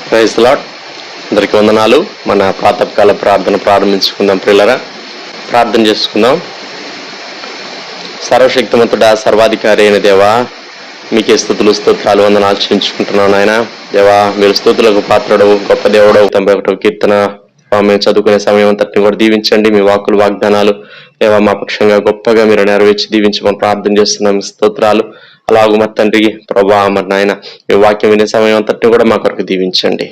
Praise the lord. అందరికీ వందనాలు. మన ప్రాతకాల ప్రార్థన ప్రారంభించుకుందాం. ప్రియులారా, ప్రార్థన చేసుకుందాం. సర్వశక్తిమంతుడా, సర్వాధికారి అయిన దేవా, మీకే స్తుతులు స్తోత్రాలు వందనాలు చెల్లించుకుంటున్నాను. ఆయన దేవా, మీరు స్తుతులకు పాత్రుడు, గొప్ప దేవుడు. 91వ కీర్తన మేము చదువుకునే సమయం అంతటిని కూడా దీవించండి. మీ వాక్కులు వాగ్దానాలు దేవా మా పక్షంగా గొప్పగా మీరు నెరవేర్చి దీవించమని ప్రార్థన చేస్తున్నాం. స్తోత్రాలు. అలాగూ మరి తండ్రి ప్రభా, మరి నాయన మీ వాక్యం వినే సమయం అంతటిని కూడా మా కొరకు దీవించండి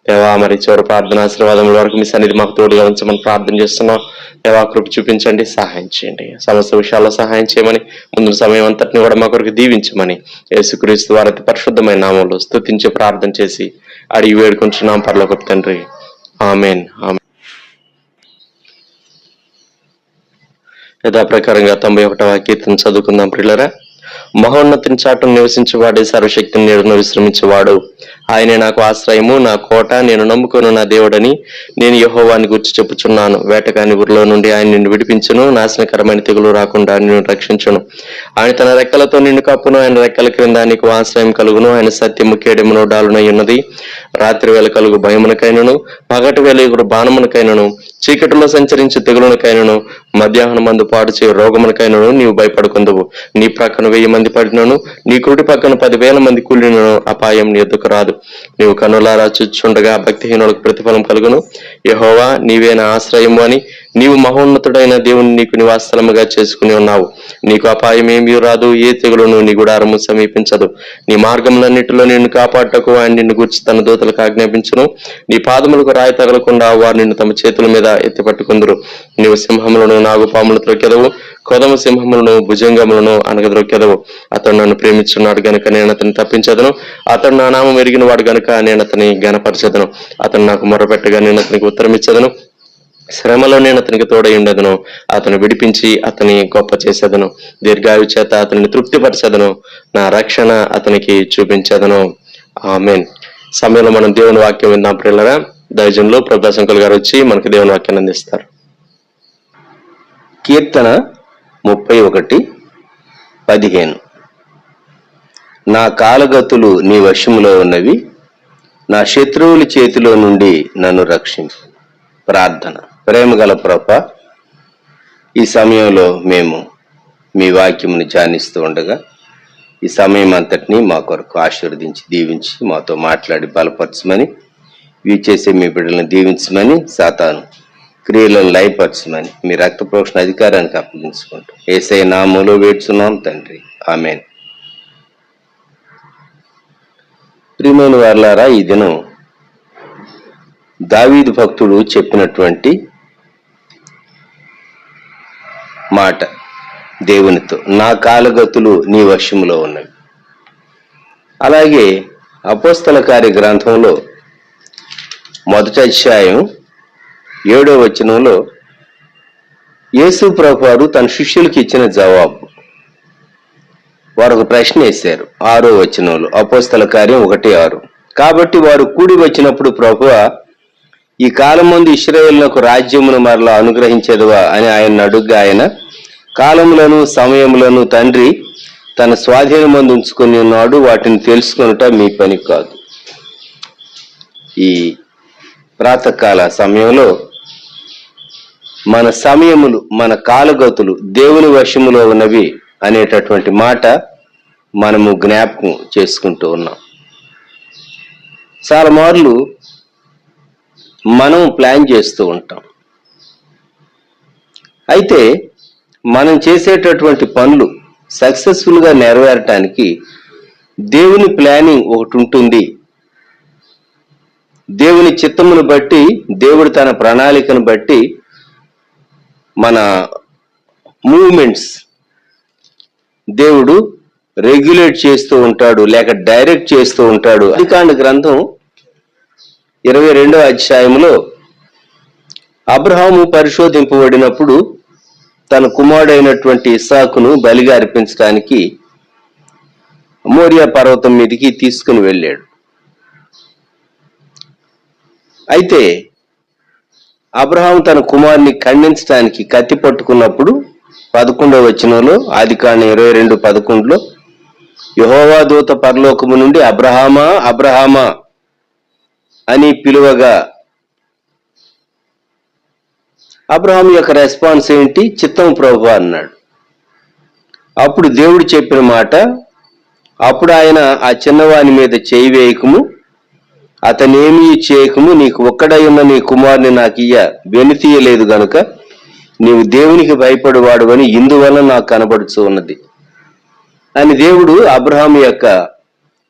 దేవా. మరి చివరి ప్రార్థన ఆశీర్వాదముల వరకు మీ సన్నిధి మాకు తోడుగా ఉంచమని ప్రార్థన చేస్తున్నాం. దేవా, కృప చూపించండి, సహాయం చేయండి. సమస్త విషయాల్లో సహాయం చేయమని, ముందు సమయం అంతటిని కూడా మా కొరకు దీవించమని యేసుక్రీస్తు వారి అతి పరిశుద్ధమైన నామంలో స్తుతించి ప్రార్థన చేసి అడిగి వేడుకుంటున్నాం పరలోకపు తండ్రి. ఆమేన్. యథా ప్రకారంగా 91వ కీర్తన చదువుకుందాం. ప్రియులారా, మహోన్నతిని చాటును నివసించేవాడే, సర్వశక్తిని నీడను విశ్రమించేవాడు. ఆయనే నాకు ఆశ్రయము, నా కోట, నేను నమ్ముకున్న నా దేవుడని నేను యెహోవాని గురించి చెప్పుచున్నాను. వేటగాని ఊరిలో నుండి ఆయన నిన్ను విడిపించును, నాశనకరమైన తెగులు రాకుండా నిన్ను రక్షించును. ఆయన తన రెక్కలతో నిన్ను కప్పును, ఆయన రెక్కల క్రింద నీకు ఆశ్రయం కలుగును. ఆయన సత్యము కేడెమును డాలునై ఉన్నది. రాత్రి వేళ కలుగు భయమునకైనను, పగటి వేళ ఎగురు బాణమునకైనను, చీకటిలో సంచరించే తెగులునకైనను, మధ్యాహ్నం మందు పాడు చే రోగమునకైనను నీవు భయపడుకుందువు. నీ ప్రక్కన 1000 మంది పడినను, నీ కుడి పక్కన 10,000 మంది కూలినను అపాయం నీ ఎదుకు రాదు. నీవు కన్నులారా చూచుండగా భక్తిహీనులకు ప్రతిఫలం కలుగును. యెహోవా, నీవే నా ఆశ్రయము అని నీవు మహోన్నతుడైన దేవుని నీకు నివాసస్థలముగా చేసుకుని ఉన్నావు. నీకు అపాయం ఏమీ రాదు, ఏ తెగులును నీ గుడారము సమీపించదు. నీ మార్గములన్నిటిలో నిన్ను కాపాడటకు ఆయన నిన్ను గురించి తన దూతలకు ఆజ్ఞాపించును. నీ పాదములకు రాయి తగలకుండా వారు నిన్ను తమ చేతుల మీద ఎత్తి పట్టుకుందురు. నీవు సింహములను, నాగుపాములు త్రొక్కెదవు, కొదమ సింహములను, భుజంగములను అనగద్రొక్కెదవు. అతడు నన్ను ప్రేమించున్నాడు గనుక నేను అతన్ని తప్పించదను. అతడు నా నామం ఎరిగిన వాడు గనుక నేను అతని ఘనపరచదను. అతను నాకు మొర్రపెట్టగా నేను అతనికి ఉత్తరం ఇచ్చదను. శ్రమలో నేను అతనికి తోడై ఉండదను. అతను విడిపించి అతని గొప్ప చేసేదను. దీర్ఘాయు చేత అతనిని తృప్తిపరచదను. నా రక్షణ అతనికి చూపించదను. ఆమేన్. సమయంలో మనం దేవుని వాక్యం విందాం. ప్రియులారా, దైవజనులు ప్రభా శంకర్ గారు వచ్చి మనకు దేవుని వాక్యాన్ని అందిస్తారు. కీర్తన 31:15. నా కాలగతులు నీ వశములో ఉన్నవి, నా శత్రువుల చేతిలో నుండి నన్ను రక్షించు. ప్రార్థన. ప్రేమగల ప్రభువా, ఈ సమయంలో మేము మీ వాక్యమును ధ్యానిస్తూ ఉండగా ఈ సమయం అంతటినీ మా కొరకు ఆశీర్వదించి దీవించి మాతో మాట్లాడి బలపరచమని, ఇవి చేసే మీ బిడ్డలను దీవించమని, సాతాను క్రియలను లయపరచమని మీ రక్త ప్రోక్షణ అధికారానికి అప్పగించుకుంటూ యేసయ్య నామములో వేడుచున్నాం తండ్రి. ఆమేన్. ప్రియమైన వారలారా, ఈ దినం దావీదు భక్తుడు చెప్పినటువంటి మాట దేవునితో, నా కాలగతులు నీ వశములో ఉన్నవి. అలాగే అపోస్తల కార్య గ్రంథంలో 1వ అధ్యాయం 7వ వచనంలో యేసు ప్రభువారు తన శిష్యులకు ఇచ్చిన జవాబు. వారు ఒక ప్రశ్న వేశారు 6వ వచనంలో, అపోస్తల కార్యం 1:6. కాబట్టి వారు కూడి వచ్చినప్పుడు, ప్రభువా, ఈ కాలం ముందు ఇశ్రాయేలునకు రాజ్యమును మరలా అనుగ్రహించేదివా అని ఆయన అడుగ్గా, ఆయన కాలములను సమయములను తండ్రి తన స్వాధీనమందు ఉంచుకొని ఉన్నాడు, వాటిని తెలుసుకొనుట మీ పని కాదు. ఈ ప్రాతకాల సమయంలో మన సమయములు, మన కాలగతులు దేవుని వశములో ఉన్నవి అనేటటువంటి మాట మనము జ్ఞాపకం చేసుకుంటూ ఉన్నాం. చాలా మార్లు మనం ప్లాన్ చేస్తూ ఉంటాం. అయితే మనం చేసేటటువంటి పనులు సక్సెస్ఫుల్ గా నెరవేరటానికి దేవుని ప్లానింగ్ ఒకటి ఉంటుంది. దేవుని చిత్తమును బట్టి, దేవుడు తన ప్రణాళికను బట్టి మన మూవ్మెంట్స్ దేవుడు రెగ్యులేట్ చేస్తూ ఉంటాడు, లేక డైరెక్ట్ చేస్తూ ఉంటాడు. ఆదికాండ గ్రంథం 22వ అధ్యాయంలో అబ్రహాము పరిశోధింపబడినప్పుడు తన కుమారుడైనటువంటి ఇస్సాకును బలిగా అర్పించడానికి మోరియా పర్వతం మీదకి తీసుకుని వెళ్ళాడు. అయితే అబ్రహాము తన కుమారుని ఖండించడానికి కత్తి పట్టుకున్నప్పుడు 11వ వచనంలో, ఆదికాండం 22:11లో, యెహోవా దూత పరలోకము నుండి, అబ్రహామా, అబ్రహామా అని పిలువగా అబ్రహాం యొక్క రెస్పాన్స్ ఏంటి? చిత్తం ప్రభువా అన్నాడు. అప్పుడు దేవుడు చెప్పిన మాట, అప్పుడు ఆయన ఆ చిన్నవాని మీద చేయి వేయకము, అతనేమీ చేయకము, నీకు ఒక్కడై ఉన్న నీ కుమారుని నాకు వెనుతీయలేదు గనుక నీవు దేవునికి భయపడేవాడు అని ఇందువల్ల నాకు కనబడుచు ఉన్నది అని దేవుడు అబ్రహాం యొక్క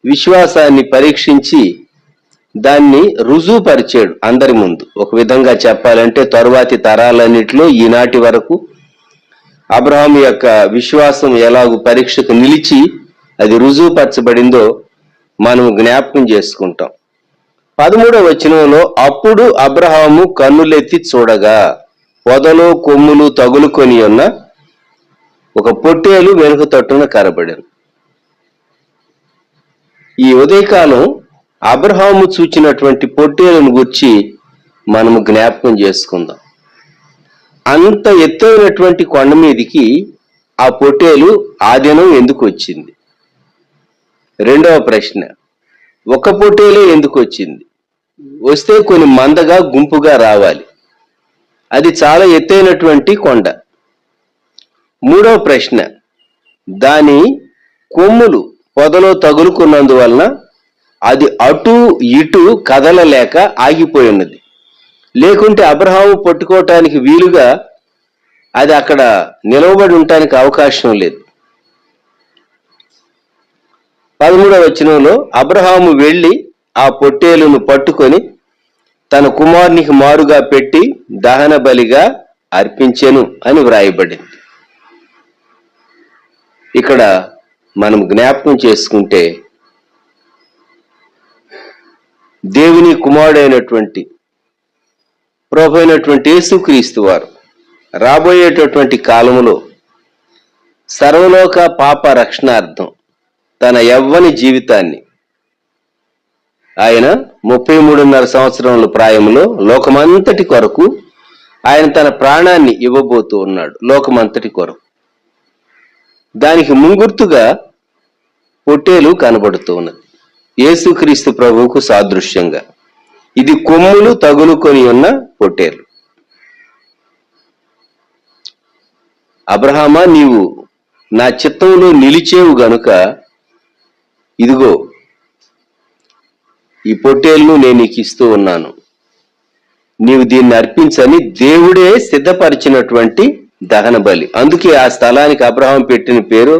విశ్వాసాన్ని పరీక్షించి దాన్ని రుజువుపరిచాడు అందరి ముందు. ఒక విధంగా చెప్పాలంటే తరువాతి తరాలన్నిటిలో ఈనాటి వరకు అబ్రహాం యొక్క విశ్వాసం ఎలాగూ పరీక్షకు నిలిచి అది రుజువుపరచబడిందో మనం జ్ఞాపకం చేసుకుంటాం. 13వ వచనంలో, అప్పుడు అబ్రహాము కన్నులెత్తి చూడగా పొదలో కొమ్ములు తగులుకొని ఉన్న ఒక పొట్టేలు వెనుక తట్టున కనబడాను. ఈ ఉదయకాలం అబ్రహాము చూచినటువంటి పొట్టేలును గురించి మనము జ్ఞాపకం చేసుకుందాం. అంత ఎత్తైనటువంటి కొండ మీదికి ఆ పొట్టేలు ఆ దినం ఎందుకు వచ్చింది? రెండవ ప్రశ్న, ఒక పొట్టేలే ఎందుకు వచ్చింది? వస్తే కొన్ని మందగా గుంపుగా రావాలి. అది చాలా ఎత్తైనటువంటి కొండ. మూడవ ప్రశ్న, దాని కొమ్ములు పొదలో తగులుకున్నందువలన అది అటు ఇటు కదలలేక ఆగిపోయి ఉన్నది. లేకుంటే అబ్రహాము పట్టుకోవటానికి వీలుగా అది అక్కడ నిలవబడి ఉండటానికి అవకాశం లేదు. 13వ వచనంలో, అబ్రహాము వెళ్ళి ఆ పొట్టేలును పట్టుకొని తన కుమారునికి మారుగా పెట్టి దహన బలిగా అర్పించెను అని వ్రాయబడింది. ఇక్కడ మనం జ్ఞాపకం చేసుకుంటే దేవుని కుమారుడైనటువంటి ప్రభు అయినటువంటి యేసుక్రీస్తు వారు రాబోయేటటువంటి కాలములో సర్వలోక పాప రక్షణార్థం తన యవ్వని జీవితాన్ని ఆయన 33.5 సంవత్సరముల ప్రాయంలో లోకమంతటి కొరకు ఆయన తన ప్రాణాన్ని ఇవ్వబోతూ ఉన్నాడు. లోకమంతటి కొరకు. దానికి ముంగుర్తుగా పొట్టేలు కనబడుతూ ఉన్నది, యేసుక్రీస్తు ప్రభువుకు సాదృశ్యంగా. ఇది కొమ్ములు తగులుకొని ఉన్న పొట్టేలు. అబ్రహామా, నీవు నా చిత్తంలో నిలిచేవు గనుక ఇదిగో ఈ పొట్టేలును నేను నీకు ఇస్తూ ఉన్నాను, నీవు దీన్ని అర్పించని దేవుడే సిద్ధపరిచినటువంటి దహన బలి. అందుకే ఆ స్థలానికి అబ్రహాం పెట్టిన పేరు,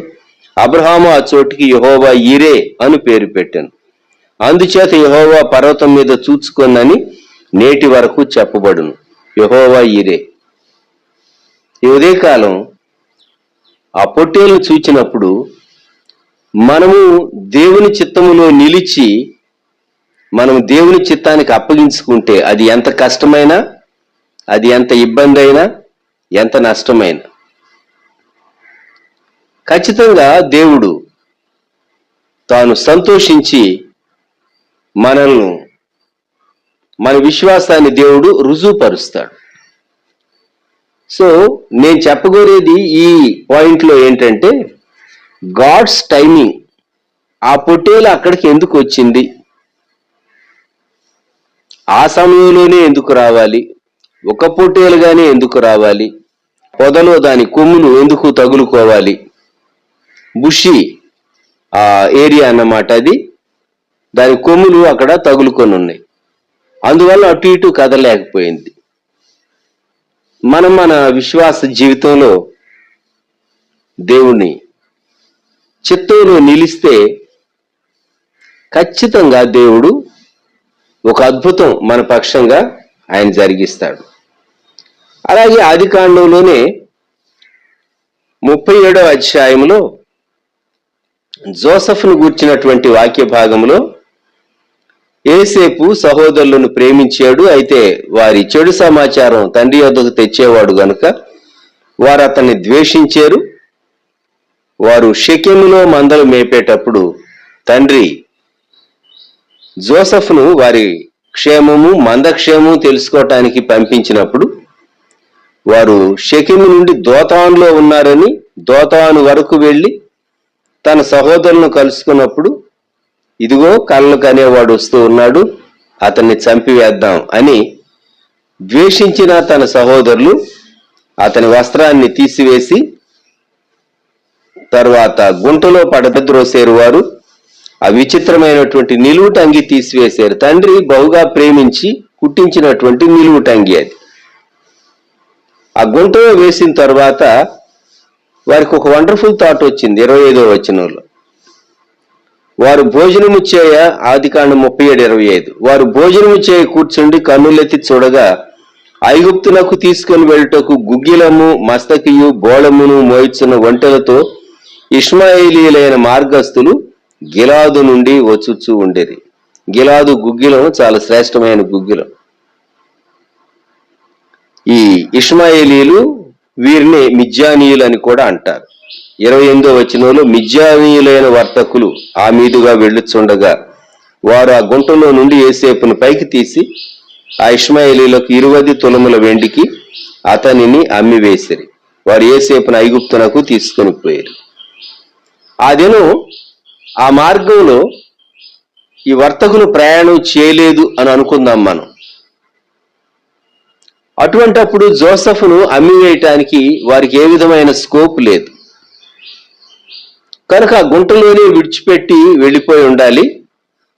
అబ్రహాము ఆ చోటికి యెహోవా ఈరే అని పేరు పెట్టాను. అందుచేత యెహోవా పర్వతం మీద చూచుకొనని నేటి వరకు చెప్పబడును. యెహోవా ఈరే. ఈ ఉదయకాలం ఆ పొట్టేలు చూచినప్పుడు మనము దేవుని చిత్తములో నిలిచి మనం దేవుని చిత్తానికి అప్పగించుకుంటే అది ఎంత కష్టమైనా, అది ఎంత ఇబ్బంది అయినా, ఎంత నష్టమైనా ఖచ్చితంగా దేవుడు తాను సంతోషించి మనల్ని, మన విశ్వాసాన్ని దేవుడు రుజువుపరుస్తాడు. సో నేను చెప్పగోరేది ఈ పాయింట్లో ఏంటంటే, గాడ్స్ టైమింగ్. ఆ పొట్టేలు అక్కడికి ఎందుకు వచ్చింది, ఆ సమయంలోనే ఎందుకు రావాలి, ఒక పొట్టేలుగానే ఎందుకు రావాలి, పొదలో దాని కొమ్ములు ఎందుకు తగులుకోవాలి, బుషి ఆ ఏరియా అన్నమాట, అది దాని కొమ్ములు అక్కడ తగులుకొని ఉన్నాయి, అందువల్ల అటు ఇటు కదలేకపోయింది. మనం మన విశ్వాస జీవితంలో దేవుని చిత్తంలో నిలిస్తే ఖచ్చితంగా దేవుడు ఒక అద్భుతం మన పక్షంగా ఆయన జరిగిస్తాడు. అలాగే ఆదికాండంలోనే 37వ అధ్యాయంలో జోసెఫ్ను గూర్చినటువంటి వాక్య భాగంలో, యోసేపు సహోదరులను ప్రేమించాడు, అయితే వారి చెడు సమాచారం తండ్రి వద్దకు తెచ్చేవాడు గనుక వారు అతన్ని ద్వేషించారు. వారు షెకెములో మందలు మేపేటప్పుడు తండ్రి జోసెఫ్ను వారి క్షేమము మందక్షేమము తెలుసుకోవటానికి పంపించినప్పుడు వారు షెకెము నుండి దోతానులో ఉన్నారని దోతాను వరకు వెళ్ళి తన సహోదరులను కలుసుకున్నప్పుడు, ఇదిగో కళ్ళకు అనేవాడు వస్తూ ఉన్నాడు, అతన్ని చంపివేద్దాం అని ద్వేషించిన తన సహోదరులు అతని వస్త్రాన్ని తీసివేసి తర్వాత గుంటలో పడద్రోసేరు వారు ఆ విచిత్రమైనటువంటి నిలువుటంగి తీసివేశారు. తండ్రి బహుగా ప్రేమించి కుట్టించినటువంటి నిలువుటంగి అది. ఆ గుంటలో వేసిన తర్వాత వారికి ఒక వండర్ఫుల్ థాట్ వచ్చింది. 25వ వచనంలో వారు భోజనము చేయ, ఆదికాండం 37:25, వారు భోజనము చేయ కూర్చుండి కన్నులెత్తి చూడగా ఐగుప్తునకు తీసుకుని వెళ్ళుటకు గుగ్గిలము మస్తకియు బోళమును మోయిచున్న ఒంటెలతో ఇష్మాయేలీయులైన మార్గస్థులు గిలాదు నుండి వచ్చుచూ ఉండేది. గిలాదు గుగ్గిలం చాలా శ్రేష్టమైన గుగ్గిలం. ఈ ఇష్మాయేలీలు వీరిని మిద్యానీయులు అని కూడా అంటారు. 28వ వచనంలో మిద్యానీయులైన వర్తకులు ఆ మీదుగా వెళ్ళుచుండగా వారు ఆ గుంటలో నుండి యోసేపును పైకి తీసి ఆ ఇష్మాయేలీలకు 20 తులముల వెండికి అతనిని అమ్మివేసిరి. వారు యోసేపును ఐగుప్తునకు తీసుకొని పోయారు. ఆ దినం ఆ మార్గంలో ఈ వర్తకులు ప్రయాణం చేయలేదు అని అనుకుందాం మనం. అటువంటప్పుడు జోసెఫ్ను అమ్మివేయటానికి వారికి ఏ విధమైన స్కోప్ లేదు కనుక ఆ గుంటలోనే విడిచిపెట్టి వెళ్ళిపోయి ఉండాలి.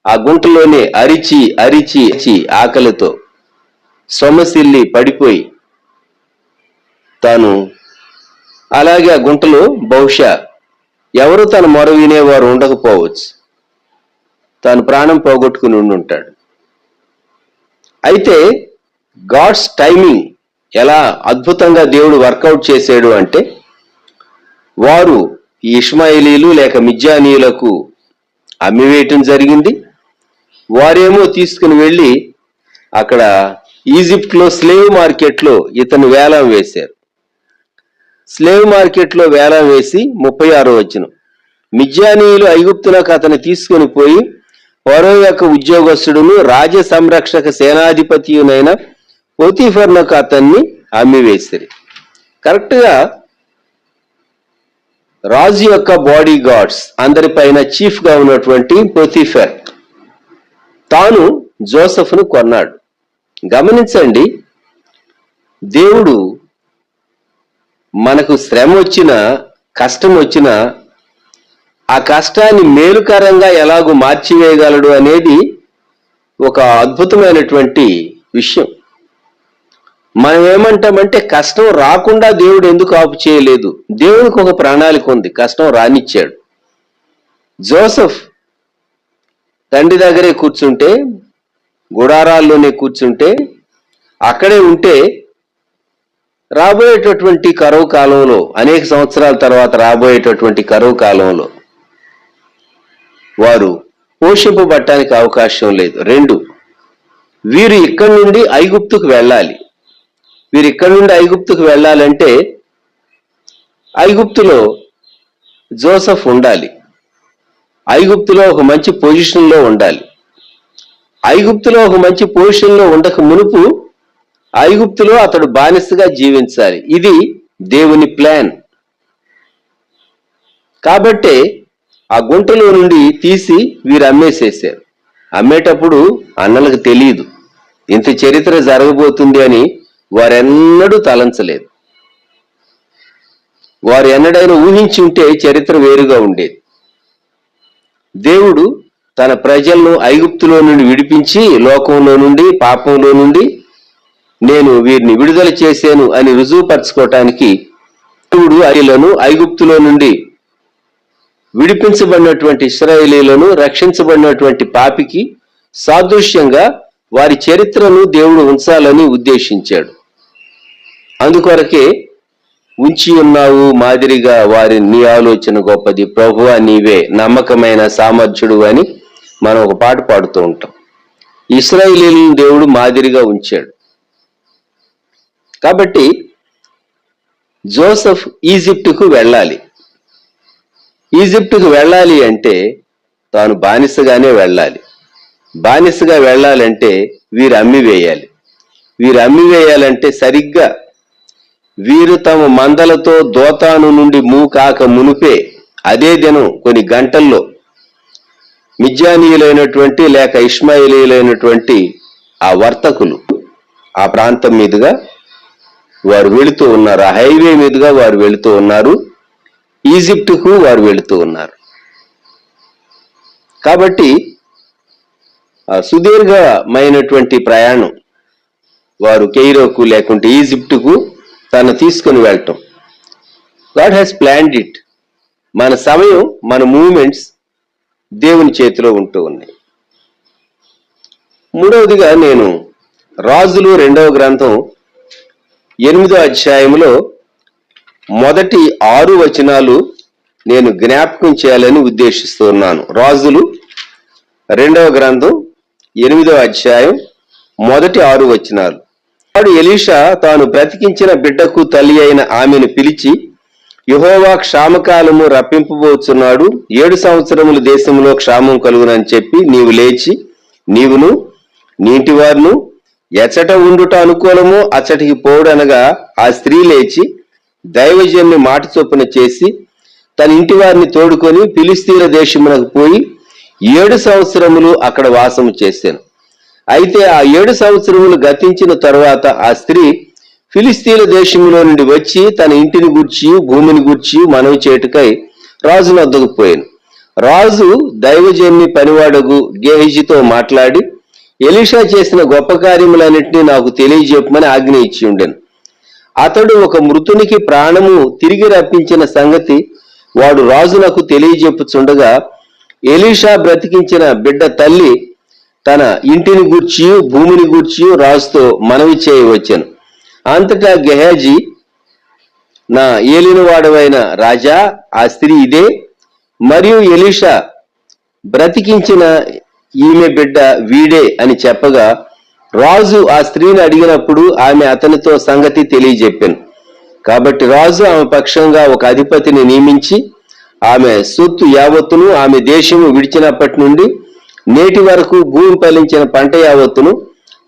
ఆ గుంటలోనే అరిచి అరిచి ఆకలితో సొమసిల్లి పడిపోయి తాను అలాగే ఆ గుంటలో బహుశా ఎవరు తన మొర వినేవారు ఉండకపోవచ్చు, తాను ప్రాణం పోగొట్టుకుని ఉండుంటాడు. అయితే గాడ్స్ టైమింగ్ ఎలా అద్భుతంగా దేవుడు వర్కౌట్ చేసాడు అంటే, వారు ఈ ఇష్మాయేలీలు లేక మిద్యానీయులకు అమ్మివేయటం జరిగింది. వారేమో తీసుకుని వెళ్ళి అక్కడ ఈజిప్ట్లో స్లేవ్ మార్కెట్లో ఇతను వేలం వేశారు. స్లేవ్ మార్కెట్లో వేలం వేసి 36వ వచనం, మిద్యానీయులు ఐగుప్తునకు అతను తీసుకుని పోయి ఫరో యొక్క ఉద్యోగస్తుడును రాజ సంరక్షక సేనాధిపతియునైన పోతీఫర్నకు అతన్ని అమ్మివేసిరి. కరెక్ట్గా రాజు యొక్క బాడీ గార్డ్స్ అందరిపైన చీఫ్ గా ఉన్నటువంటి పోతీఫర్ తాను జోసెఫ్ను కొన్నాడు. గమనించండి, దేవుడు మనకు శ్రమ వచ్చినా కష్టం వచ్చినా ఆ కష్టాన్ని మేలుకరంగా ఎలాగో మార్చివేయగలడు అనేది ఒక అద్భుతమైనటువంటి విషయం. మనం ఏమంటామంటే కష్టం రాకుండా దేవుడు ఎందుకు ఆపు చేయలేదు? దేవునికి ఒక ప్రణాళిక ఉంది, కష్టం రానిచ్చాడు. జోసెఫ్ తండ్రి దగ్గరే కూర్చుంటే, గుడారాల్లోనే కూర్చుంటే, అక్కడే ఉంటే రాబోయేటటువంటి కరువు కాలంలో, అనేక సంవత్సరాల తర్వాత రాబోయేటటువంటి కరువు కాలంలో వారు పోషింపబడటానికి అవకాశం లేదు. 2, వీరు ఇక్కడి నుండి ఐగుప్తుకు వెళ్ళాలి. వీరు ఇక్కడి నుండి ఐగుప్తుకు వెళ్ళాలంటే ఐగుప్తులో జోసెఫ్ ఉండాలి, ఐగుప్తులో ఒక మంచి పొజిషన్లో ఉండాలి. ఐగుప్తులో ఒక మంచి పొజిషన్లో ఉండక మునుపు ఐగుప్తులో అతడు బానిసగా జీవించాలి. ఇది దేవుని ప్లాన్. కాబట్టే ఆ గుంటలో నుండి తీసి వీరు అమ్మేసేసారు. అమ్మేటప్పుడు అన్నలకు తెలియదు ఇంత చరిత్ర జరగబోతుంది అని వారెన్నడూ తలంచలేదు. వారు ఎన్నడైనా ఊహించి ఉంటే చరిత్ర వేరుగా ఉండేది. దేవుడు తన ప్రజలను ఐగుప్తులో నుండి విడిపించి లోకంలో నుండి పాపంలో నుండి నేను వీరిని విడుదల చేశాను అని రుజువుపరచుకోవటానికి దేవుడు అరిలను ఐగుప్తులో నుండి విడిపించబడినటువంటి ఇశ్రాయేలీలను రక్షించబడినటువంటి పాపికి సాదృశ్యంగా వారి చరిత్రను దేవుడు ఉంచాలని ఉద్దేశించాడు. అందుకొరకే ఉంచి ఉన్నావు మాదిరిగా వారి నీ ఆలోచన గొప్పది, ప్రభువా నీవే నమ్మకమైన సామర్థ్యుడు అని మనం ఒక పాట పాడుతూ ఉంటాం. ఇశ్రాయేలీలను దేవుడు మాదిరిగా ఉంచాడు. కాబట్టి జోసెఫ్ ఈజిప్టుకు వెళ్ళాలి. ఈజిప్టుకు వెళ్ళాలి అంటే తాను బానిసగానే వెళ్ళాలి. బానిసగా వెళ్ళాలంటే వీరు అమ్మివేయాలి. వీరు అమ్మివేయాలంటే సరిగ్గా వీరు తమ మందలతో దోతాను నుండి మూకాక మునిపే అదే దినం కొన్ని గంటల్లో మిద్యానీయులైనటువంటి లేక ఇష్మాయిలీయులైనటువంటి ఆ వర్తకులు ఆ ప్రాంతం మీదుగా వారు వెళుతూ ఉన్నారు. ఆ హైవే మీదుగా వారు వెళుతూ ఉన్నారు. ఈజిప్టుకు వారు వెళుతూ ఉన్నారు. కాబట్టి సుదీర్ఘమైనటువంటి ప్రయాణం వారు కెయిరోకు లేకుంటే ఈజిప్టుకు తను తీసుకుని వెళ్ళటం. God has planned it. మన సమయం, మన మూమెంట్స్ దేవుని చేతిలో ఉంటూ ఉన్నాయి. మూడవదిగా నేను రాజులు 2వ గ్రంథం 8వ అధ్యాయంలో మొదటి 6 వచనాలు నేను జ్ఞాపకం చేయాలని ఉద్దేశిస్తున్నాను. రాజులు 2వ గ్రంథం 8వ అధ్యాయం మొదటి 6 వచనాలు. వాడు ఎలీషా తాను బ్రతికించిన బిడ్డకు తల్లి అయిన ఆమెను పిలిచి, యెహోవా క్షామకాలము రప్పింపబోచున్నాడు, 7 సంవత్సరములు దేశంలో క్షామం కలుగునని చెప్పి నీవు లేచి నీవును నీటివారును ఎచ్చట ఉండుట అనుకూలము అచ్చటికి పోవుడనగా ఆ స్త్రీ లేచి దైవజన్ని మాట చొప్పున చేసి తన ఇంటి వారిని తోడుకొని ఫిలిస్తీన్ల దేశమునకు పోయి 7 సంవత్సరములు అక్కడ వాసము చేశాను. అయితే ఆ 7 సంవత్సరములు గతించిన తరువాత ఆ స్త్రీ ఫిలిస్తీన్ల దేశంలో నుండి వచ్చి తన ఇంటిని గూర్చి భూమిని గూర్చి మనవి చేయుటకై రాజు వద్దకు పోయాను. రాజు దైవజన్ని పనివాడగు గేహజీతో మాట్లాడి ఎలీషా చేసిన గొప్ప కార్యములన్నింటినీ నాకు తెలియజెప్పమని ఆజ్ఞ ఇచ్చి ఉండెను. అతడు ఒక మృతునికి ప్రాణము తిరిగి రప్పించిన సంగతి వాడు రాజునకు తెలియజెప్పుచుండగా ఎలీషా బ్రతికించిన బిడ్డ తల్లి తన ఇంటిని గూర్చి భూమిని గూర్చి రాజుతో మనవి చేయవచ్చాను. అంతటా గెహాజీ, నా ఏలినవాడవైన రాజా, ఆ స్త్రీ ఇదే, మరియు ఎలీషా బ్రతికించిన ఈమె బిడ్డ వీడే అని చెప్పగా రాజు ఆ స్త్రీని అడిగినప్పుడు ఆమె అతనితో సంగతి తెలియజెప్పాను. కాబట్టి రాజు ఆమె పక్షంగా ఒక అధిపతిని నియమించి ఆమె సొత్తు యావత్తును ఆమె దేశము విడిచినప్పటి నుండి నేటి వరకు భూమి ఫలించిన పంట యావత్తును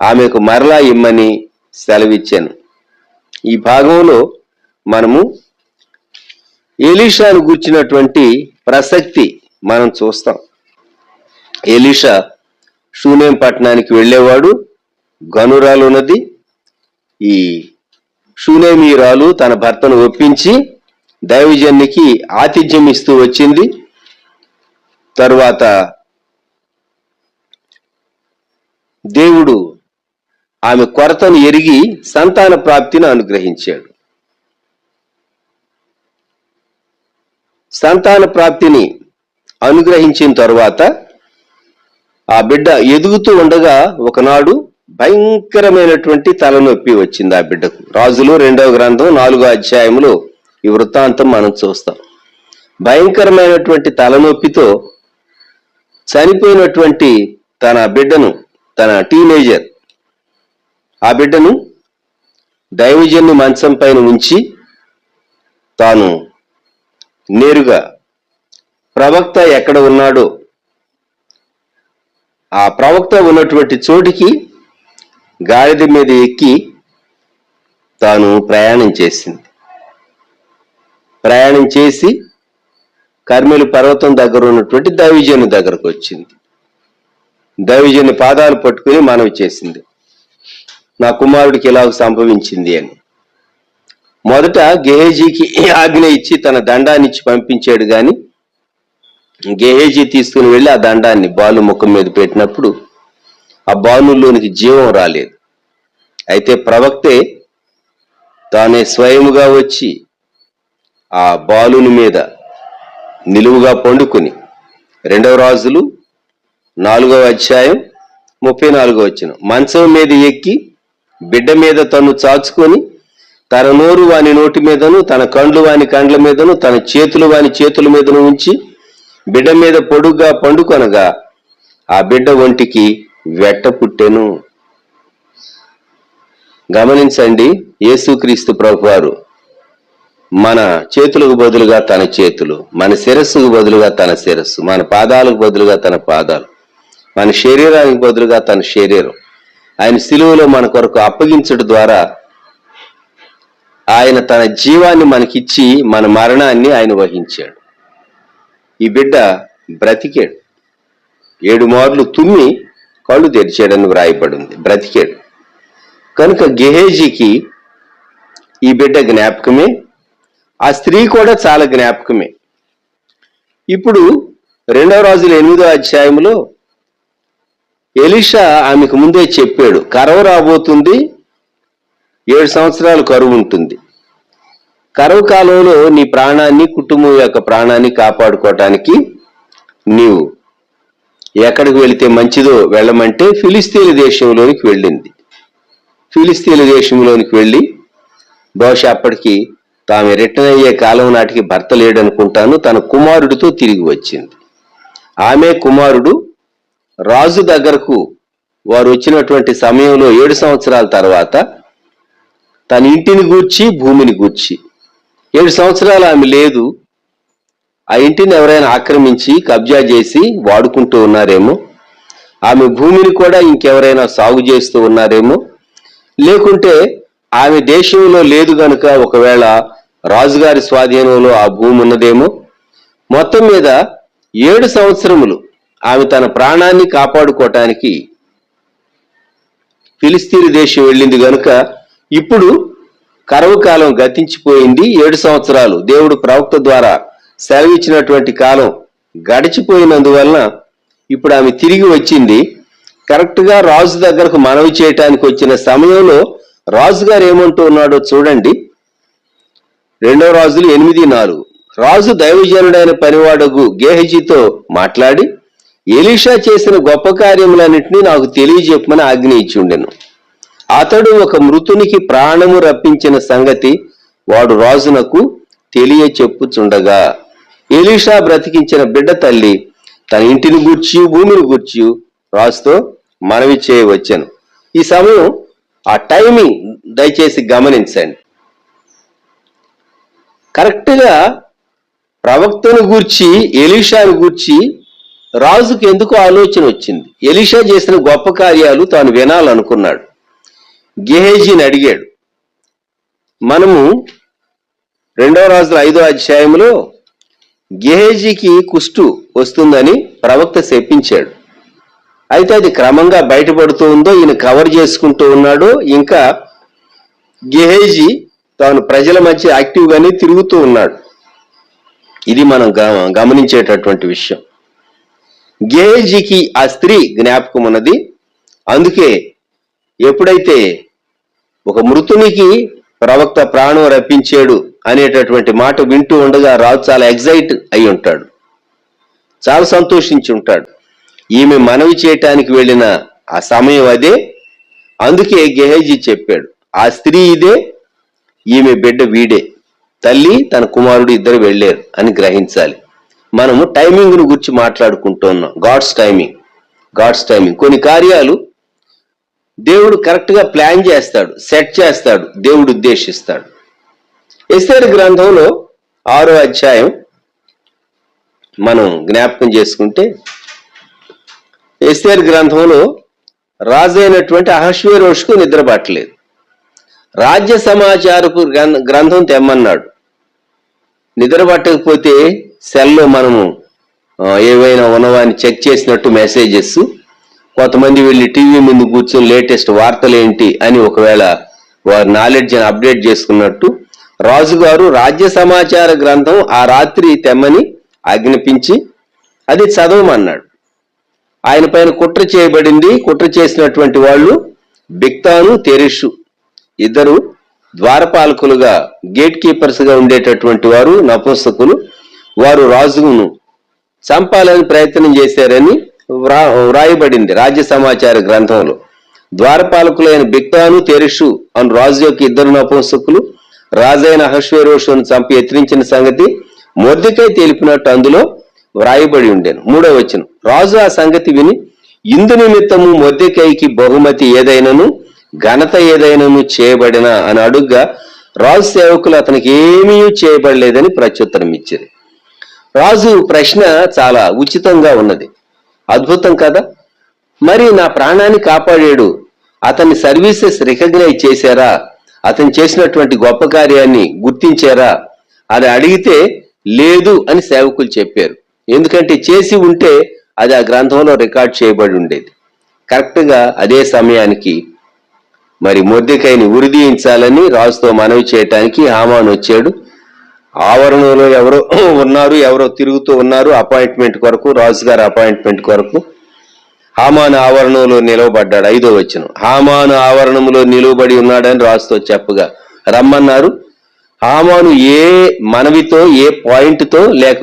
ఆమెకు మరలా ఇమ్మని సెలవిచ్చాను. ఈ భాగంలో మనము ఎలీషాను గూర్చినటువంటి ప్రసక్తి మనం చూస్తాం. ఎలీషా షూనేం పట్టణానికి వెళ్ళేవాడు. గనురాలు ఉన్నది. ఈ షూనేమీరాలు తన భర్తను ఒప్పించి దైవజన్నికి ఆతిథ్యం ఇస్తూ వచ్చింది. తరువాత దేవుడు ఆమె కొరతను ఎరిగి సంతాన ప్రాప్తిని అనుగ్రహించాడు. సంతాన ప్రాప్తిని అనుగ్రహించిన తరువాత ఆ బిడ్డ ఎదుగుతూ ఉండగా ఒకనాడు భయంకరమైనటువంటి తలనొప్పి వచ్చింది ఆ బిడ్డకు. రాజులు 2వ గ్రంథం 4వ అధ్యాయంలో ఈ వృత్తాంతం మనం చూస్తాం. భయంకరమైనటువంటి తలనొప్పితో చనిపోయినటువంటి తన బిడ్డను, తన టీనేజర్ ఆ బిడ్డను దైవజన్ను మంచం పైన ఉంచి తాను నేరుగా ప్రవక్త ఎక్కడ ఉన్నాడో ఆ ప్రవక్త ఉన్నటువంటి చోటికి గాడిద మీద ఎక్కి తాను ప్రయాణం చేసింది. ప్రయాణం చేసి కర్మెలు పర్వతం దగ్గర ఉన్నటువంటి దైవజను దగ్గరకు వచ్చింది. దైవజను పాదాలు పట్టుకుని మనవి చేసింది, నా కుమారుడికి ఇలా సంభవించింది అని. మొదట గెహజీకి ఆజ్ఞ ఇచ్చి తన దండాన్ని ఇచ్చి పంపించాడు. గాని గెహజీ తీసుకుని వెళ్ళి ఆ దండాన్ని బాలు ముఖం మీద పెట్టినప్పుడు ఆ బాలులోనికి జీవం రాలేదు. అయితే ప్రవక్తే తానే స్వయముగా వచ్చి ఆ బాలుని మీద నిలువుగా పండుకుని 2వ రాజులు 4వ అధ్యాయం 34వ వచనం, మంచం మీద ఎక్కి బిడ్డ మీద తను చాచుకొని తన నోరు వాని నోటి మీదను తన కండ్లు వాని కండ్ల మీదను తన చేతులు వాని చేతుల మీదను ఉంచి బిడ్డ మీద పొడుగ్గా పండుకొనగా ఆ బిడ్డ ఒంటికి వెట్ట పుట్టెను. గమనించండి, యేసుక్రీస్తు ప్రభువారు మన చేతులకు బదులుగా తన చేతులు, మన శిరస్సుకు బదులుగా తన శిరస్సు, మన పాదాలకు బదులుగా తన పాదాలు, మన శరీరానికి బదులుగా తన శరీరం ఆయన సిలువలో మన కొరకు అప్పగించడం ద్వారా ఆయన తన జీవాన్ని మనకిచ్చి మన మరణాన్ని ఆయన వహించాడు. ఈ బిడ్డ బ్రతికాడు. 7 మార్లు తుమ్మి కళ్ళు తెరిచాడని వ్రాయబడింది, బ్రతికాడు. కనుక గెహేజీకి ఈ బిడ్డ జ్ఞాపకమే, ఆ స్త్రీ కూడా చాలా జ్ఞాపకమే. ఇప్పుడు 2 రాజుల 8వ అధ్యాయంలో ఎలీషా ఆమెకు ముందే చెప్పాడు, కరువు రాబోతుంది, 7 సంవత్సరాలు కరువు ఉంటుంది. కరువు కాలంలో నీ ప్రాణాన్ని, కుటుంబం యొక్క ప్రాణాన్ని కాపాడుకోవటానికి నీవు ఎక్కడికి వెళితే మంచిదో వెళ్ళమంటే ఫిలిస్తీన్ల దేశంలోనికి వెళ్ళింది. ఫిలిస్తీన్ల దేశంలోనికి వెళ్ళి బహుశా అప్పటికి తాము రిటర్న్ అయ్యే కాలం నాటికి భర్త లేడనుకుంటాను, తన కుమారుడితో తిరిగి వచ్చింది. ఆమె కుమారుడు రాజు దగ్గరకు వారు వచ్చినటువంటి సమయంలో 7 సంవత్సరాల తర్వాత తన ఇంటిని గూర్చి, భూమిని గూర్చి, 7 సంవత్సరాలు ఆమె లేదు, ఆ ఇంటిని ఎవరైనా ఆక్రమించి కబ్జా చేసి వాడుకుంటూ ఉన్నారేమో, ఆమె భూమిని కూడా ఇంకెవరైనా సాగు చేస్తూ ఉన్నారేమో, లేకుంటే ఆమె దేశంలో లేదు గనుక ఒకవేళ రాజుగారి స్వాధీనంలో ఆ భూమి ఉన్నదేమో. మొత్తం మీద 7 సంవత్సరములు ఆమె తన ప్రాణాన్ని కాపాడుకోవటానికి ఫిలిస్తీన్ దేశం వెళ్ళింది గనుక ఇప్పుడు కరువు కాలం గతించిపోయింది. 7 సంవత్సరాలు దేవుడు ప్రవక్త ద్వారా సెలవిచ్చినటువంటి కాలం గడిచిపోయినందువలన ఇప్పుడు ఆమె తిరిగి వచ్చింది. కరెక్ట్ గా రాజు దగ్గరకు మనవి చేయటానికి వచ్చిన సమయంలో రాజుగారు ఏమంటూ ఉన్నాడో చూడండి. 2 రాజులు 8:4. రాజు దైవజనుడైన పనివాడగు గేహజీతో మాట్లాడి ఎలీషా చేసిన గొప్ప కార్యములన్నింటినీ నాకు తెలియజెప్పమని ఆజ్ఞ ఇచ్చి ఉండెను. అతడు ఒక మృతునికి ప్రాణము రప్పించిన సంగతి వాడు రాజునకు తెలియచెప్పుచుండగా ఎలీషా బ్రతికించిన బిడ్డ తల్లి తన ఇంటిని గూర్చి, భూమిని గూర్చి రాజుతో మనవి చేయవచ్చాను. ఈ సమయం, ఆ టైమింగ్ దయచేసి గమనించండి. కరెక్ట్ గా ప్రవక్తను గూర్చి, ఎలీషాను గూర్చి రాజుకు ఎందుకు ఆలోచన వచ్చింది? ఎలీషా చేసిన గొప్ప కార్యాలు తాను వినాలనుకున్నాడు. గెహేజీని అడిగాడు. మనము 2 రాజుల 5వ అధ్యాయంలో గెహేజీకి కుష్టు వస్తుందని ప్రవక్త శపించాడు. అయితే అది క్రమంగా బయటపడుతూ ఉందో, ఈయన కవర్ చేసుకుంటూ ఉన్నాడో, ఇంకా గెహేజీ తాను ప్రజల మధ్య యాక్టివ్ గానే తిరుగుతూ ఉన్నాడు. ఇది మనం గమనించేటటువంటి విషయం. గెహేజీకి ఆ స్త్రీ జ్ఞాపకం ఉన్నది. అందుకే ఎప్పుడైతే ఒక మృతునికి ప్రవక్త ప్రాణం రప్పించాడు అనేటటువంటి మాట వింటూ ఉండగా రాజు చాలా ఎగ్జైట్ అయి ఉంటాడు, చాలా సంతోషించి ఉంటాడు. ఈమె మనవి చేయటానికి వెళ్ళిన ఆ సమయం అదే. అందుకే గెహేజీ చెప్పాడు, ఆ స్త్రీ ఇదే, ఈమె బిడ్డ వీడే, తల్లి తన కుమారుడు ఇద్దరు వెళ్ళారు అని గ్రహించాలి. మనము టైమింగ్ ను గురించి మాట్లాడుకుంటున్నాం. God's timing. కొన్ని కార్యాలు దేవుడు కరెక్ట్ గా ప్లాన్ చేస్తాడు, సెట్ చేస్తాడు, దేవుడు ఉద్దేశిస్తాడు. ఎస్తేరు గ్రంథంలో 6వ అధ్యాయం మనం జ్ఞాపకం చేసుకుంటే, ఎస్తేరు గ్రంథంలో రాజు అయినటువంటి అహష్వేరోషుకు నిద్ర పట్టలేదు. రాజ్య సమాచారపు గ్రంథం తెమ్మన్నాడు. నిద్ర పట్టకపోతే సెల్లో మనము ఏవైనా ఉన్నవాన్ని చెక్ చేసినట్టు మెసేజెస్, కొంతమంది వెళ్ళి టీవీ ముందు కూర్చొని లేటెస్ట్ వార్తలు ఏంటి అని ఒకవేళ వారి నాలెడ్జ్ అప్డేట్ చేసుకున్నట్టు రాజుగారు రాజ్య సమాచార గ్రంథం ఆ రాత్రి తెమ్మని ఆజ్ఞాపించి అది చదవమన్నాడు. ఆయన పైన కుట్ర చేయబడింది. కుట్ర చేసినటువంటి వాళ్ళు బిక్తాను, తెరెషు ఇద్దరు ద్వారపాలకులుగా, గేట్ కీపర్స్ గా ఉండేటటువంటి వారు నపుంసకులు. వారు రాజును చంపాలని ప్రయత్నం చేశారని వ్రాయబడింది రాజ్య సమాచార గ్రంథంలో. ద్వారపాలకులైన బిక్తాను, తెరెషు అని రాజు యొక్క ఇద్దరు నపుంసకులు రాజైన అహష్వేరోషును చంపి ఎత్తిరించిన సంగతి మొర్దెకై తెలిపినట్టు అందులో వ్రాయబడి ఉండేను. 3వ వచనం, రాజు ఆ సంగతి విని ఇందు నిమిత్తము మొర్దెకైకి బహుమతి ఏదైనను ఘనత ఏదైనను చేయబడినా అని అడుగ్గా రాజు సేవకులు అతనికి ఏమీ చేయబడలేదని ప్రత్యుత్తరం ఇచ్చారు. రాజు ప్రశ్న చాలా ఉచితంగా ఉన్నది, అద్భుతం కదా. మరి నా ప్రాణాన్ని కాపాడాడు, అతని సర్వీసెస్ రికగ్నైజ్ చేశారా, అతను చేసినటువంటి గొప్ప కార్యాన్ని గుర్తించారా అని అడిగితే లేదు అని సేవకులు చెప్పారు. ఎందుకంటే చేసి ఉంటే అది ఆ గ్రంథంలో రికార్డ్ చేయబడి ఉండేది. కరెక్ట్గా అదే సమయానికి మరి మొర్దెకైని ఉరిదీయించాలని రాజుతో మనవి చేయటానికి హామాను వచ్చాడు. ఆవరణలో ఎవరో ఉన్నారు, ఎవరో తిరుగుతూ ఉన్నారు అపాయింట్మెంట్ కొరకు, రాజుగారి అపాయింట్మెంట్ కొరకు. హామాను ఆవరణంలో నిలవబడ్డాడు. 5వ వచనం, హామాను ఆవరణంలో నిలువబడి ఉన్నాడని రాజుతో చెప్పగా రమ్మన్నారు. హామాను ఏ మనవితో, ఏ పాయింట్తో, లేక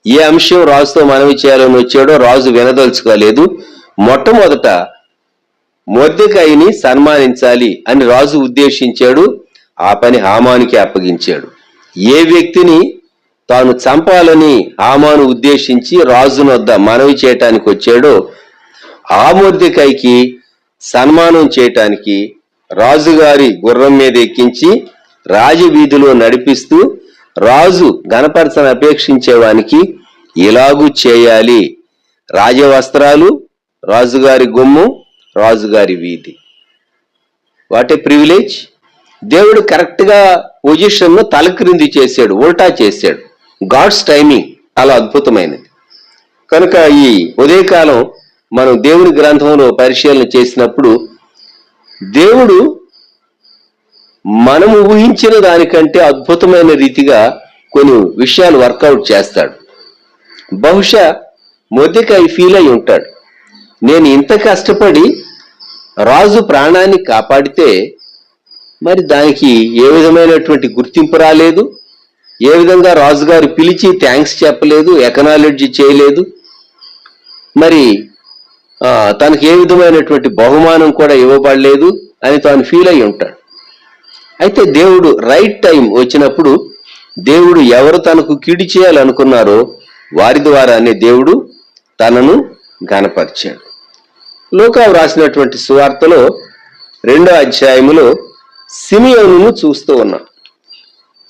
ఏ అంశం రాజుతో మనవి చేయాలని వచ్చాడో రాజు వినదలుచుకోలేదు. మొట్టమొదట మొర్దెకైని సన్మానించాలి అని రాజు ఉద్దేశించాడు. ఆ పని హామానుకి అప్పగించాడు. ఏ వ్యక్తిని తాను చంపాలని హామాను ఉద్దేశించి రాజునొద్ద మనవి చేయటానికి వచ్చాడో ఆ మొర్దెకైకి సన్మానం చేయటానికి రాజుగారి గుర్రం మీద ఎక్కించి రాజవీధిలో నడిపిస్తూ రాజు గణపరచని అపేక్షించేవానికి ఇలాగూ చేయాలి. రాజవస్త్రాలు, రాజుగారి గుమ్మం, రాజుగారి వీధి. What a privilege. దేవుడు కరెక్ట్ గా పొజిషన్ ను తలక్రింది చేశాడు, ఉల్టా చేశాడు. గాడ్స్ టైమింగ్ అలా అద్భుతమైనది. కనుక ఈ ఉదయకాలం మనం దేవుని గ్రంథంలో పరిశీలన చేసినప్పుడు దేవుడు మనము ఊహించిన దానికంటే అద్భుతమైన రీతిగా కొన్ని విషయాలు వర్కౌట్ చేస్తాడు. బహుశా మొర్దెకై ఫీల్ అయి ఉంటాడు, నేను ఇంత కష్టపడి రాజు ప్రాణాన్ని కాపాడితే మరి దానికి ఏ విధమైనటువంటి గుర్తింపు రాలేదు, ఏ విధంగా రాజుగారు పిలిచి థ్యాంక్స్ చెప్పలేదు, ఎకనాలజీ చేయలేదు, మరి తనకి ఏ విధమైనటువంటి బహుమానం కూడా ఇవ్వబడలేదు అని తాను ఫీల్ అయి ఉంటాడు. అయితే దేవుడు రైట్ టైం వచ్చినప్పుడు దేవుడు ఎవరు తనకు కీడు చేయాలనుకున్నారో వారి ద్వారానే దేవుడు తనను ఘనపరిచాడు. లూకా రాసినటువంటి సువార్తలో 2వ అధ్యాయములో సిమియోనును చూస్తూ ఉన్నాం.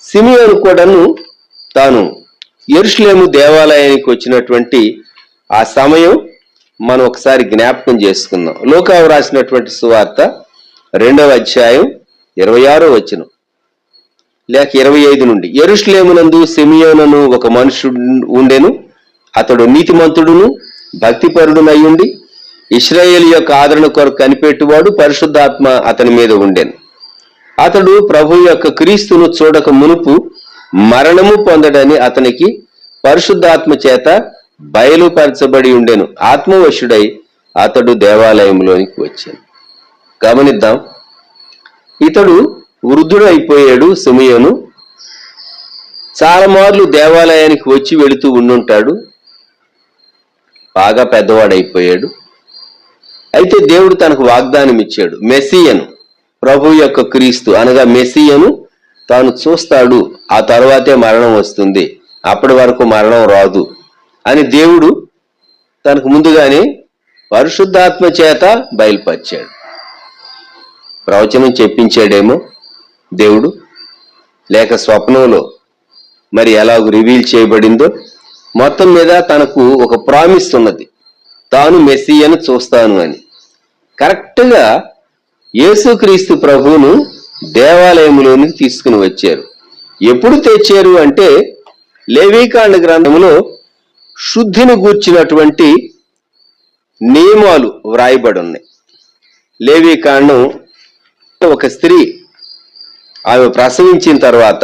సిమియోను కూడాను తాను యెరూషలేము దేవాలయానికి వచ్చినటువంటి ఆ సమయం మనం ఒకసారి జ్ఞాపకం చేసుకుందాం. లూకా రాసినటువంటి సువార్త 2వ అధ్యాయం 26వ వచనం లేక 25 నుండి, యెరూషలేమునందు సిమియోనును ఒక మనుషుడు ఉండెను. అతడు నీతిమంతుడును భక్తిపరుడునయ్యుండి ఇశ్రాయేలు యొక్క ఆదరణ కొరకు కనిపెట్టువాడు, పరిశుద్ధాత్మ అతని మీద ఉండెను. అతడు ప్రభు యొక్క క్రీస్తును చూడక మునుపు మరణము పొందడని అతనికి పరిశుద్ధాత్మ చేత బయలుపరచబడి ఉండెను. ఆత్మవశుడై అతడు దేవాలయంలోనికి వచ్చాను. గమనిద్దాం, ఇతడు వృద్ధుడు అయిపోయాడు. సిమియోను చాలా మార్లు దేవాలయానికి వచ్చి వెళుతూ ఉండుంటాడు, బాగా పెద్దవాడైపోయాడు. అయితే దేవుడు తనకు వాగ్దానం ఇచ్చాడు, మెస్సియను, ప్రభు యొక్క క్రీస్తు అనగా మెస్సియను తాను చూస్తాడు, ఆ తర్వాతే మరణం వస్తుంది, అప్పటి వరకు మరణం రాదు అని దేవుడు తనకు ముందుగానే పరిశుద్ధాత్మ చేత బయలుపరిచాడు. ప్రవచనం చెప్పించాడేమో దేవుడు, లేక స్వప్నంలో మరి ఎలాగ రివీల్ చేయబడిందో, మొత్తం మీద తనకు ఒక ప్రామిస్ ఉన్నది, తాను మెస్సియను చూస్తాను అని. కరెక్ట్గా యేసుక్రీస్తు ప్రభువును దేవాలయంలోనికి తీసుకుని వచ్చారు. ఎప్పుడు తెచ్చారు అంటే లేవీకాండ గ్రంథంలో శుద్ధిని గూర్చినటువంటి నియమాలు వ్రాయబడి ఉన్నాయి. లేవీకాండం, ఒక స్త్రీ ఆమె ప్రసవించిన తర్వాత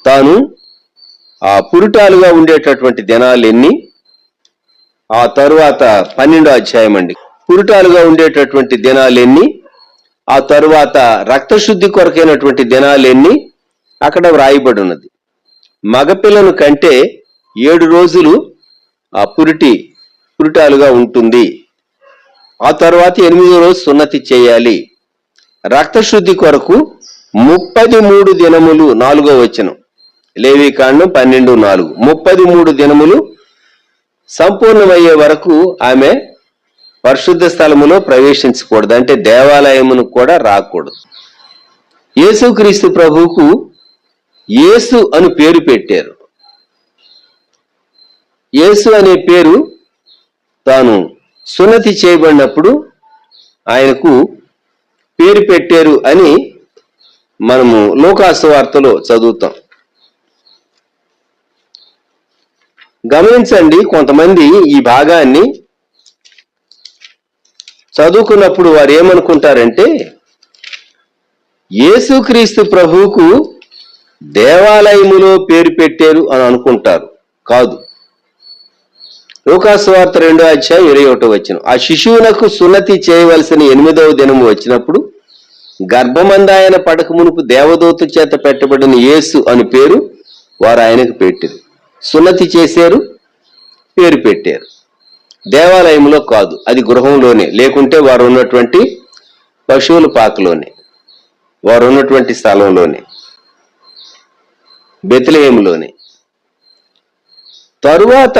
తాను ఆ పురుటాలుగా ఉండేటటువంటి దినాలు ఎన్ని, ఆ తరువాత 12వ అధ్యాయం అండి, పురుటాలుగా ఉండేటటువంటి దినాలు ఎన్ని, ఆ తరువాత రక్తశుద్ధి కొరకైనటువంటి దినాలు ఎన్ని అక్కడ వ్రాయబడి ఉన్నది. మగపిల్లను కంటే 7 రోజులు ఆ పురుటాలుగా ఉంటుంది. ఆ తర్వాత 8వ రోజు సున్నతి చేయాలి. రక్తశుద్ధి కొరకు 33 దినములు, 4వ వచనం, లేవీకాండం 12:4, 33 దినములు సంపూర్ణమయ్యే వరకు ఆమె పరిశుద్ధ స్థలములో ప్రవేశించకూడదు, అంటే దేవాలయమును కూడా రాకూడదు. యేసుక్రీస్తు ప్రభువుకు యేసు అని పేరు పెట్టారు. యేసు అనే పేరు తాను సున్నతి చేయబడినప్పుడు ఆయనకు పేరు పెట్టారు అని మనము లూకా సువార్తలో చదువుతాం. గమనించండి, కొంతమంది ఈ భాగాన్ని చదువుకున్నప్పుడు వారు ఏమనుకుంటారంటే యేసుక్రీస్తు ప్రభువుకు దేవాలయములో పేరు పెట్టారు అని అనుకుంటారు. కాదు. లూకాసు వార్త 2:21. ఆ శిశువునకు సున్నతి చేయవలసిన 8వ దినము వచ్చినప్పుడు గర్భమందాయన పడక మునుపు దేవదూత చేత పెట్టబడిన యేసు అని పేరు వారు ఆయనకు పెట్టారు. సున్నతి చేశారు, పేరు పెట్టారు. దేవాలయంలో కాదు, అది గృహంలోనే, లేకుంటే వారు ఉన్నటువంటి పశువుల పాకలోనే, వారు ఉన్నటువంటి స్థలంలోనే, బెత్లెహేములోనే. తరువాత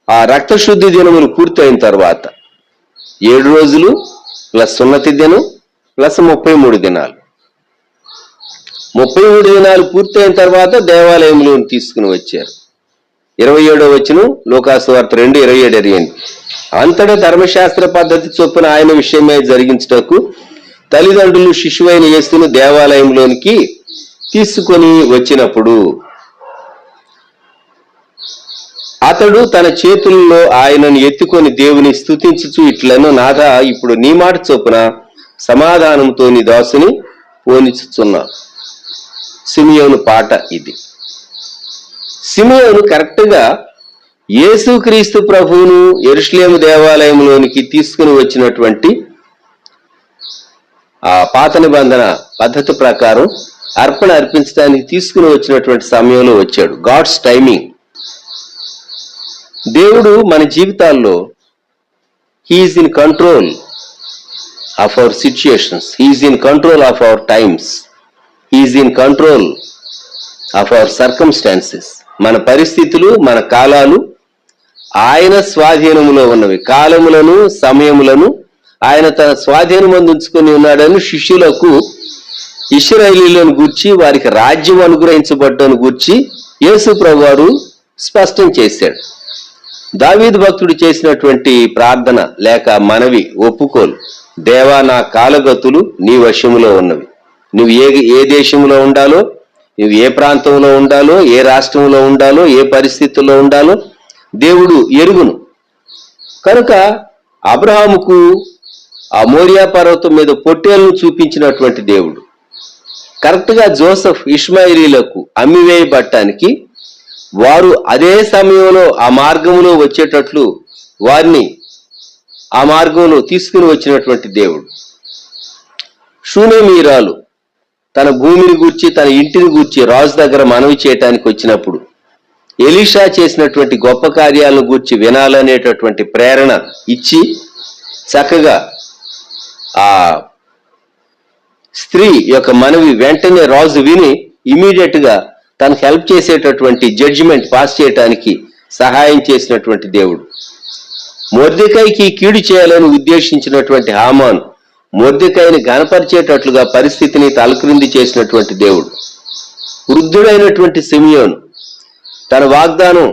ఆ రక్తశుద్ధి దినములు పూర్తయిన తర్వాత 7 రోజులు ప్లస్ సున్నతి దినం ప్లస్ 33 దినాలు. 33 దినాలు పూర్తయిన తర్వాత దేవాలయంలోని తీసుకుని వచ్చారు. 27వ వచనం లూకాసు వార్త 2:27. అంతటా ధర్మశాస్త్ర పద్ధతి చొప్పున ఆయన విషయమై జరిగించుటకు తల్లిదండ్రులు శిశువైన యేసును దేవాలయంలోనికి తీసుకొని వచ్చినప్పుడు అతడు తన చేతుల్లో ఆయనను ఎత్తుకొని దేవుని స్తుతించుచు ఇట్లను, నాథా, ఇప్పుడు నీ మాట చొప్పున సమాధానంతో నీ దాసుని పోనిచుచున్నా. సిమియోను పాట ఇది. సిమియోను కరెక్ట్ గా యేసుక్రీస్తు ప్రభువును యెరూషలేము దేవాలయంలోనికి తీసుకుని వచ్చినటువంటి ఆ పాత నిబంధన పద్ధతి ప్రకారం అర్పణ అర్పించడానికి తీసుకుని వచ్చినటువంటి సమయంలో వచ్చాడు. God's timing. దేవుడు మన జీవితాల్లో he's in control of our situations, he's in control of our times, he's in control of our circumstances. మన పరిస్థితులు, మన కాలాలు ఆయన స్వాధీనములో ఉన్నవి. కాలములను, సమయములను ఆయన తన స్వాధీనమందు ఉంచుకొని ఉన్నాడని శిష్యులకు ఇశ్రాయేలీయులను గూర్చి, వారికి రాజ్యం అనుగ్రహించబడ్డను గూర్చి యేసు ప్రభువారు స్పష్టం చేశాడు. దావీదు భక్తుడు చేసినటువంటి ప్రార్థన లేక మనవి, ఒప్పుకోలు, దేవా, నా కాలగతులు నీ వశములో ఉన్నవి. నువ్వు ఏ దేశంలో ఉండాలో, నువ్వు ఏ ప్రాంతంలో ఉండాలో, ఏ రాష్ట్రంలో ఉండాలో, ఏ పరిస్థితుల్లో ఉండాలో దేవుడు ఎరుగును. కనుక అబ్రహాముకు ఆ మోరియా పర్వతం మీద పొట్టేలను చూపించినటువంటి దేవుడు కరెక్ట్ గా జోసెఫ్ ఇష్మాయిలీలకు అమ్మివేయబట్టానికి వారు అదే సమయంలో ఆ మార్గంలో వచ్చేటట్లు వారిని ఆ మార్గంలో తీసుకుని వచ్చినటువంటి దేవుడు. షూనేమీరాలు తన భూమిని గూర్చి, తన ఇంటిని గూర్చి రాజు దగ్గర మనవి చేయటానికి వచ్చినప్పుడు ఎలీషా చేసినటువంటి గొప్ప కార్యాలను గూర్చి వినాలనేటటువంటి ప్రేరణ ఇచ్చి చక్కగా ఆ స్త్రీ యొక్క మనవి వెంటనే రాజు విని ఇమీడియట్ గా తనకు హెల్ప్ చేసేటటువంటి జడ్జిమెంట్ పాస్ చేయటానికి సహాయం చేసినటువంటి దేవుడు. మొర్దెకైకి కీడు చేయాలని ఉద్దేశించినటువంటి హామాను మొర్దెకైని ఘనపరిచేటట్లుగా పరిస్థితిని తలక్రింది చేసినటువంటి దేవుడు. వృద్ధుడైనటువంటి సిమియోను తన వాగ్దానం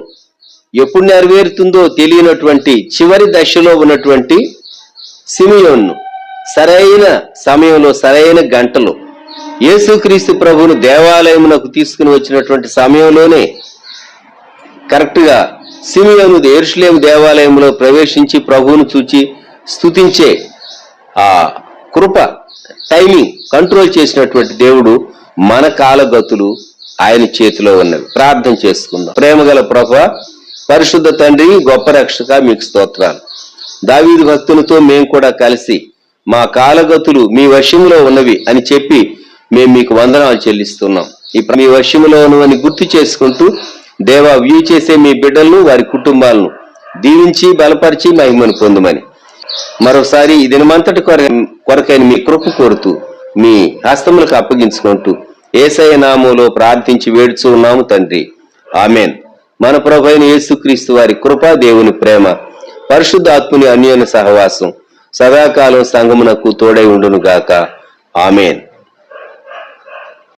ఎప్పుడు నెరవేరుతుందో తెలియనటువంటి చివరి దశలో ఉన్నటువంటి సిమియోన్ను సరైన సమయంలో, సరైన గంటలో యేసుక్రీస్తు ప్రభువును దేవాలయమునకు తీసుకుని వచ్చినటువంటి సమయంలోనే కరెక్ట్ గా సిమియోను యెరూషలేము దేవాలయంలో ప్రవేశించి ప్రభువును చూచి స్తుతించే ఆ కృప, టైమింగ్ కంట్రోల్ చేసినటువంటి దేవుడు. మన కాలగతులు ఆయన చేతిలో ఉన్నవి. ప్రార్థన చేసుకుందాం. ప్రేమగల ప్రభువా, పరిశుద్ధ తండ్రి, గొప్ప రక్షక, మీకు స్తోత్రాలు. దావీదు భక్తులతో మేము కూడా కలిసి మా కాలగతులు మీ వశములో ఉన్నవి అని చెప్పి మేము మీకు వందనాలు చెల్లిస్తున్నాం. ఇప్పుడు మీ వశములో ఉన్నవని గుర్తు చేసుకుంటూ దేవా, వ్యూ చేసే మీ బిడ్డలను, వారి కుటుంబాలను దీవించి బలపరిచి మహిమను పొందమని మరోసారి ఈ దినమంతటి కొరకైన మీ కృప కోరుతూ మీ హస్తములకు అప్పగించుకుంటూ యేసయ్య నామములో ప్రార్థించి వేడుచూ ఉన్నాము తండ్రి. ఆమెన్. మన ప్రభువైన యేసుక్రీస్తు వారి కృప, దేవుని ప్రేమ, పరిశుద్ధాత్ముని అన్యోన్య సహవాసం సదాకాలం సంగమునకు తోడై ఉండును గాక. ఆమెన్.